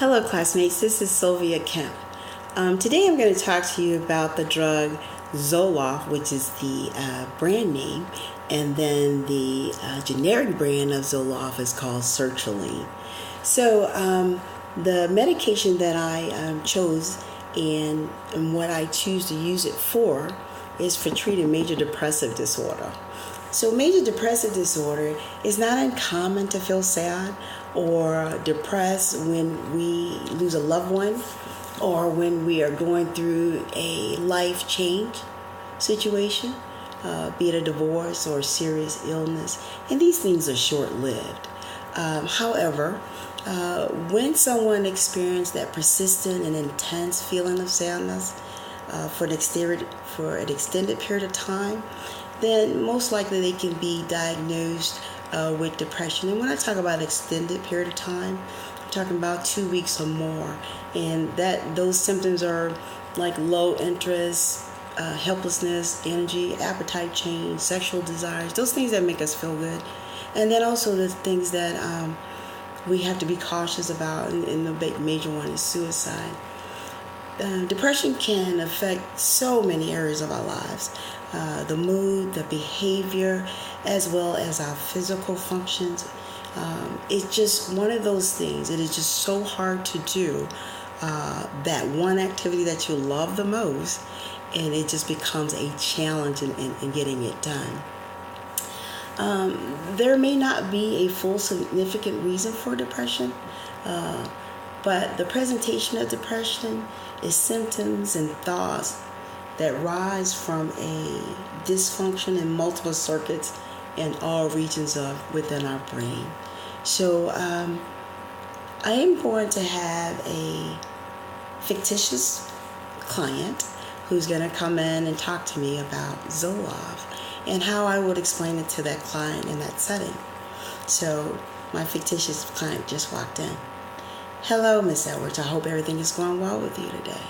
Hello classmates, this is Sylvia Kemp. Today I'm going to talk to you about the drug Zoloft, which is the brand name, and then the generic brand of Zoloft is called sertraline. So the medication that I chose and what I choose to use it for is for treating major depressive disorder. So major depressive disorder is not uncommon to feel sad or depressed when we lose a loved one or when we are going through a life change situation, be it a divorce or serious illness. And these things are short-lived. However, when someone experiences that persistent and intense feeling of sadness for an extended period of time, then most likely they can be diagnosed with depression. And when I talk about extended period of time, I'm talking about 2 weeks or more. And those symptoms are like low interest, helplessness, energy, appetite change, sexual desires, those things that make us feel good. And then also the things that we have to be cautious about, and the major one is suicide. Depression can affect so many areas of our lives. The mood, the behavior, as well as our physical functions. It's just one of those things. It is just so hard to do that one activity that you love the most, and it just becomes a challenge in getting it done. There may not be a full significant reason for depression, but the presentation of depression is symptoms and thoughts that rise from a dysfunction in multiple circuits in all regions within our brain. So I am going to have a fictitious client who's going to come in and talk to me about Zoloft and how I would explain it to that client in that setting. So my fictitious client just walked in. Hello, Miss Edwards. I hope everything is going well with you today.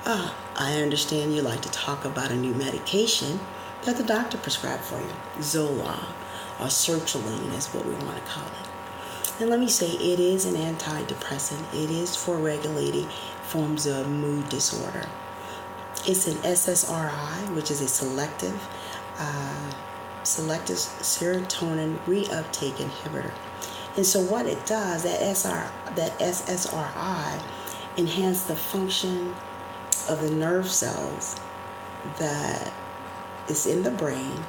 I understand you like to talk about a new medication that the doctor prescribed for you, Zoloft, or sertraline is what we want to call it. And let me say, it is an antidepressant. It is for regulating forms of mood disorder. It's an SSRI, which is a selective serotonin reuptake inhibitor. And so what it does, that SSRI enhance the function of the nerve cells that is in the brain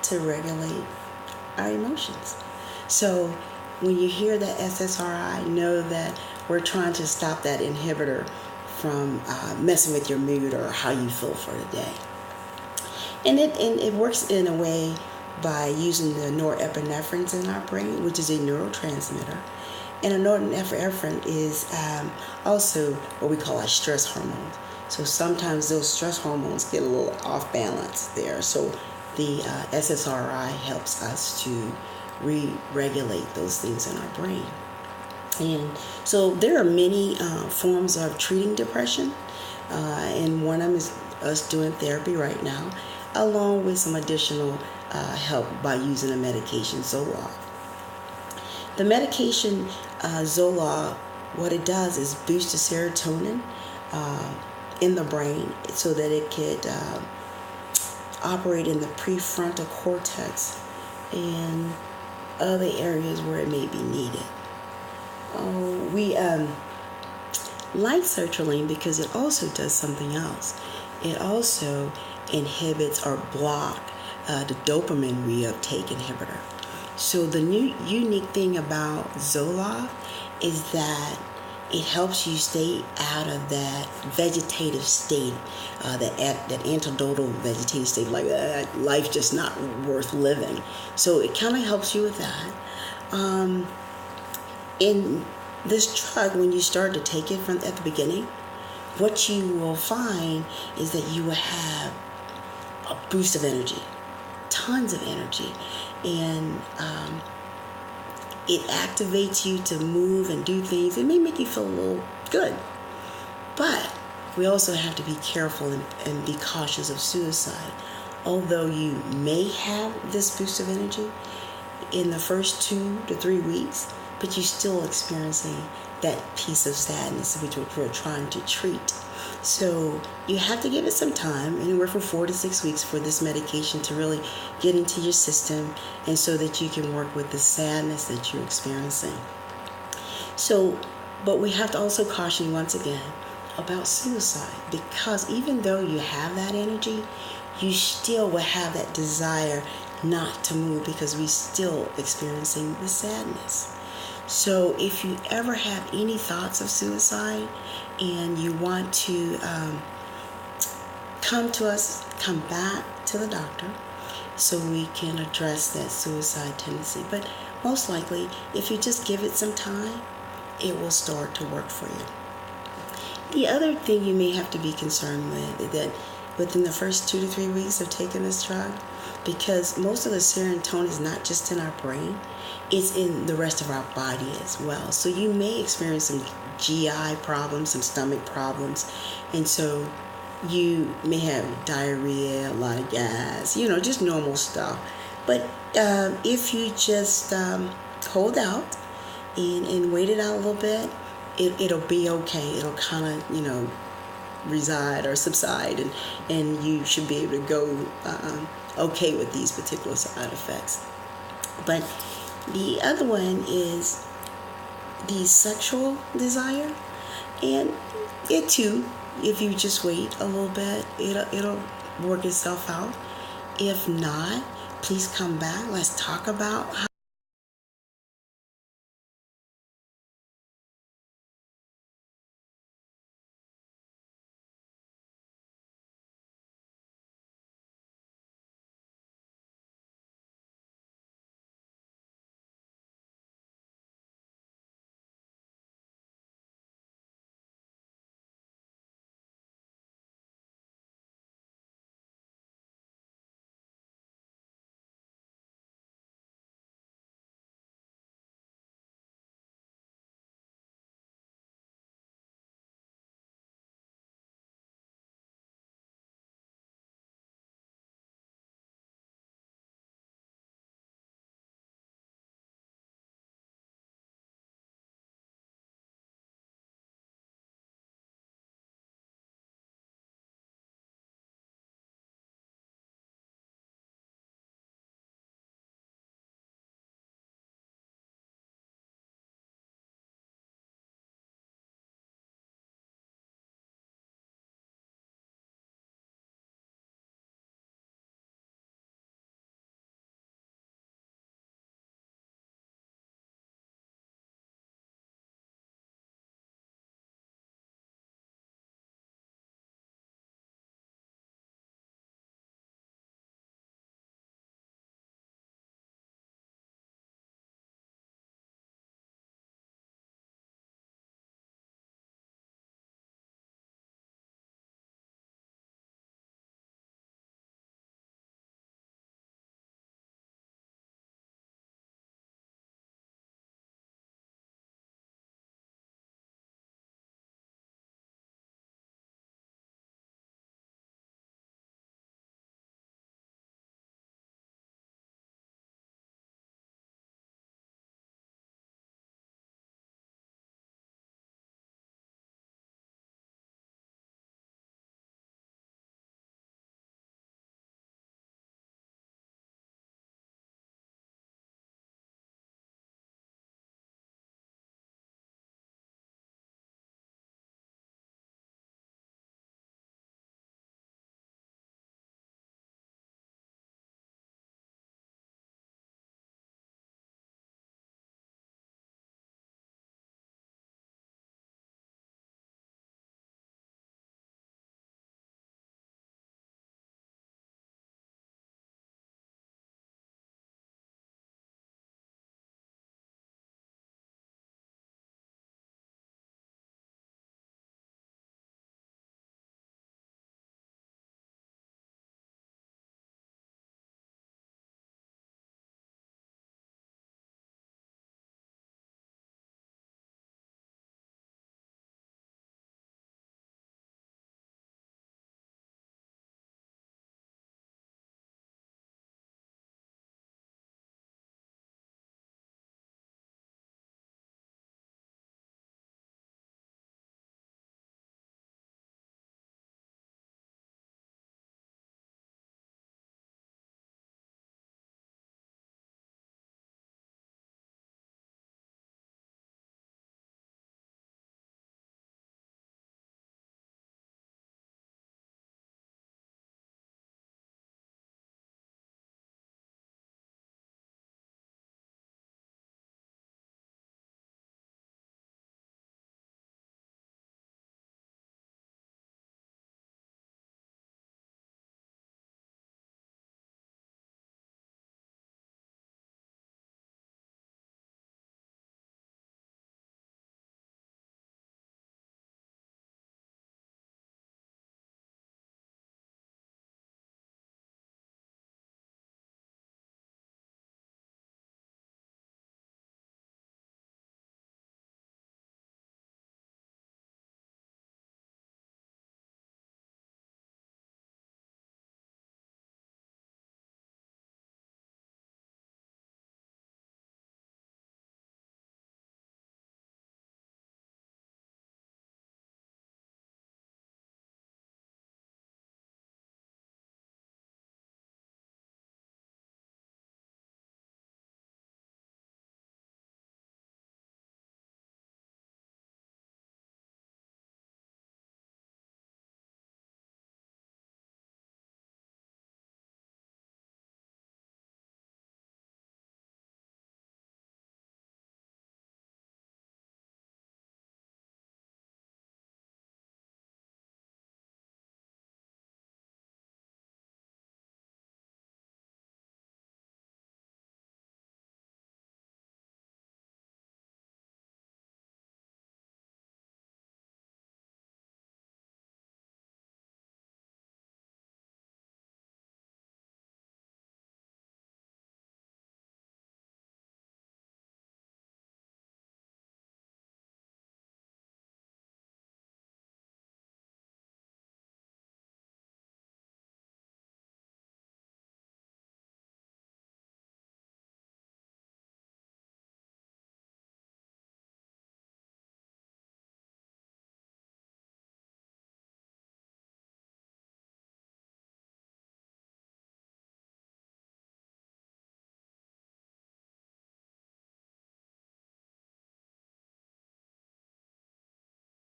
to regulate our emotions. So when you hear that SSRI, know that we're trying to stop that inhibitor from messing with your mood or how you feel for the day. And it works in a way by using the norepinephrine in our brain, which is a neurotransmitter. And a norepinephrine is also what we call our stress hormones. So sometimes those stress hormones get a little off balance there. So the SSRI helps us to re-regulate those things in our brain. And so there are many forms of treating depression. And one of them is us doing therapy right now, along with some additional help by using a medication, Zoloft. The medication Zoloft, what it does is boost the serotonin in the brain so that it could operate in the prefrontal cortex and other areas where it may be needed. We like sertraline because it also does something else. It also inhibits or blocks the dopamine reuptake inhibitor. So the new unique thing about Zoloft is that it helps you stay out of that vegetative state, that antidotal vegetative state, like life just not worth living. So it kind of helps you with that. In this drug, when you start to take it at the beginning, what you will find is that you will have a boost of energy, tons of energy, and it activates you to move and do things. It may make you feel a little good, but we also have to be careful and be cautious of suicide. Although you may have this boost of energy in the first 2 to 3 weeks, but you're still experiencing that piece of sadness which we're trying to treat. So you have to give it some time, anywhere from 4 to 6 weeks, for this medication to really get into your system, and so that you can work with the sadness that you're experiencing. So, but we have to also caution once again about suicide, because even though you have that energy, you still will have that desire not to move, because we're still experiencing the sadness. So if you ever have any thoughts of suicide and you want to come back to the doctor so we can address that suicide tendency. But most likely, if you just give it some time, it will start to work for you. The other thing you may have to be concerned with is that within the first 2 to 3 weeks of taking this drug, because most of the serotonin is not just in our brain, it's in the rest of our body as well. So you may experience some GI problems, some stomach problems, and so you may have diarrhea, a lot of gas, just normal stuff. But if you just hold out and wait it out a little bit, it'll be okay. It'll kind of, reside or subside, and you should be able to go okay with these particular side effects. But the other one is the sexual desire, and it too, if you just wait a little bit, it'll work itself out. If not, please come back. Let's talk about how